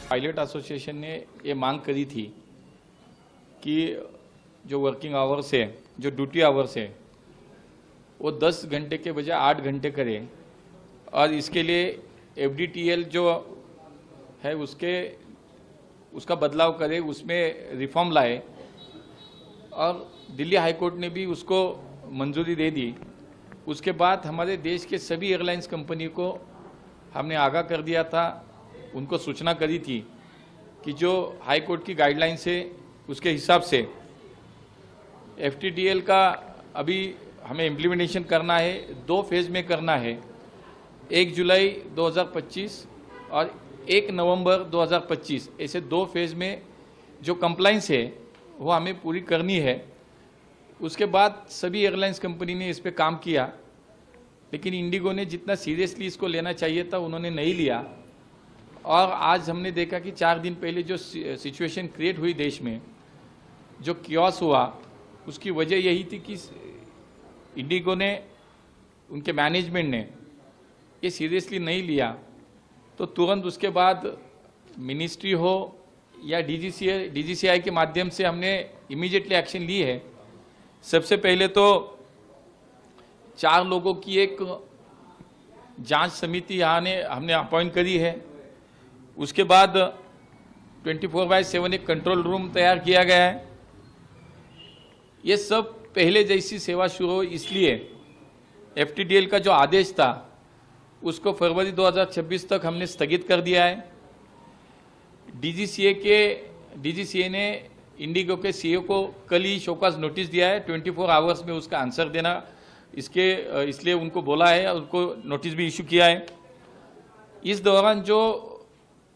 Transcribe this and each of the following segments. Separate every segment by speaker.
Speaker 1: Pilot association ने ये मांग करी थी कि जो वर्किंग आवर्स है, जो ड्यूटी आवर्स है, वो 10 घंटे के बजाय 8 घंटे करें और इसके लिए एफडीटीएल जो है उसका बदलाव करे, उसमें रिफॉर्म लाए। और दिल्ली हाई कोर्ट ने भी उसको मंजूरी दे दी। उसके बाद हमारे देश के सभी एयरलाइंस कंपनी को हमने आगाह कर दिया था, उनको सूचना करी थी कि जो हाई कोर्ट की गाइडलाइंस है उसके हिसाब से एफटीटीएल का अभी हमें इम्प्लीमेंटेशन करना है, 2 फेज़ में करना है, 1 जुलाई 2025 और 1 नवंबर 2025, ऐसे 2 फेज़ में जो कंप्लाइंस है वो हमें पूरी करनी है। उसके बाद सभी एयरलाइंस कंपनी ने इस पे काम किया, लेकिन इंडिगो ने जितना सीरियसली इसको लेना चाहिए था उन्होंने नहीं लिया। और आज हमने देखा कि 4 दिन पहले जो सिचुएशन क्रिएट हुई देश में, जो कियोस हुआ, उसकी वजह यही थी कि इंडिगो ने, उनके मैनेजमेंट ने ये सीरियसली नहीं लिया। तो तुरंत उसके बाद मिनिस्ट्री हो या डीजीसीआई के माध्यम से हमने इमीडिएटली एक्शन ली है। सबसे पहले तो 4 लोगों की एक जांच समिति हमने अपॉइंट करी है। उसके बाद 24/7 एक कंट्रोल रूम तैयार किया गया है। ये सब पहले जैसी सेवा शुरू हो, इसलिए एफटीटीएल का जो आदेश था उसको फरवरी 2026 तक हमने स्थगित कर दिया है। डीजीसीए ने इंडिगो के सीईओ को कल ही शोकॉज नोटिस दिया है, 24 आवर्स में उसका आंसर देना, इसलिए उनको बोला है और उनको नोटिस भी इशू किया है। इस दौरान जो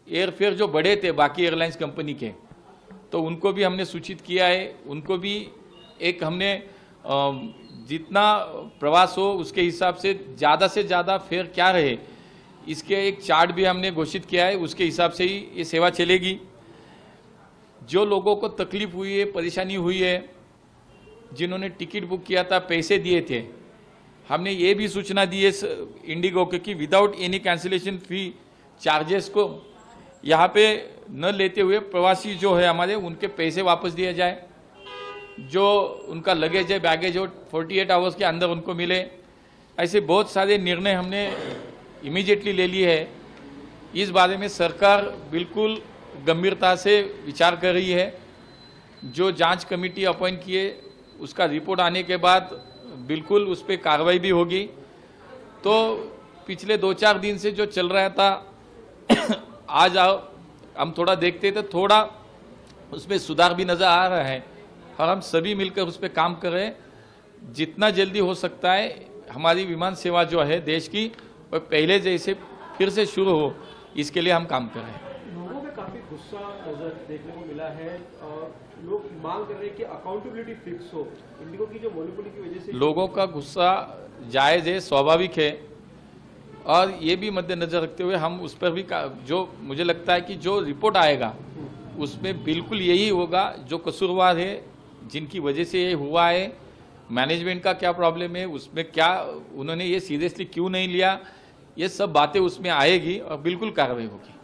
Speaker 1: एयरफेयर जो बढ़े थे बाकी एयरलाइंस कंपनी के, तो उनको भी हमने सूचित किया है। उनको भी एक हमने जितना प्रवास हो उसके हिसाब से ज़्यादा फेयर क्या रहे, इसके एक चार्ट भी हमने घोषित किया है। उसके हिसाब से ही ये सेवा चलेगी। जो लोगों को तकलीफ हुई है, परेशानी हुई है, जिन्होंने टिकट बुक किया था, पैसे दिए थे, हमने ये भी सूचना दी है इंडिगो के कि विदाउट एनी कैंसिलेशन फी चार्जेस को यहाँ पे न लेते हुए प्रवासी जो है हमारे, उनके पैसे वापस दिए जाए। जो उनका लगेज है, बैगेज हो, 48 आवर्स के अंदर उनको मिले। ऐसे बहुत सारे निर्णय हमने इमीडिएटली ले लिए है। इस बारे में सरकार बिल्कुल गंभीरता से विचार कर रही है। जो जांच कमेटी अपॉइंट किए, उसका रिपोर्ट आने के बाद बिल्कुल उस पर कार्रवाई भी होगी। तो पिछले 2-4 दिन से जो चल रहा था आज हम थोड़ा देखते तो थोड़ा उसमें सुधार भी नज़र आ रहा है और हम सभी मिलकर उस पर काम कर रहे हैं। जितना जल्दी हो सकता है हमारी विमान सेवा जो है देश की, और पहले जैसे फिर से शुरू हो, इसके लिए हम काम कर रहे हैं।
Speaker 2: लोगों में काफी गुस्सा नजर देखने को मिला है और लोग मांग कर रहे हैं कि अकाउंटेबिलिटी फिक्स हो। इंडिगो की जो मोनोपोली की वजह से
Speaker 1: लोगों का गुस्सा जायज़ है, स्वाभाविक है। और ये भी मद्देनजर रखते हुए हम उस पर भी जो मुझे लगता है कि जो रिपोर्ट आएगा उसमें बिल्कुल यही होगा, जो कसूरवार है, जिनकी वजह से ये हुआ है, मैनेजमेंट का क्या प्रॉब्लम है, उसमें क्या उन्होंने ये सीरियसली क्यों नहीं लिया, ये सब बातें उसमें आएगी और बिल्कुल कार्रवाई होगी।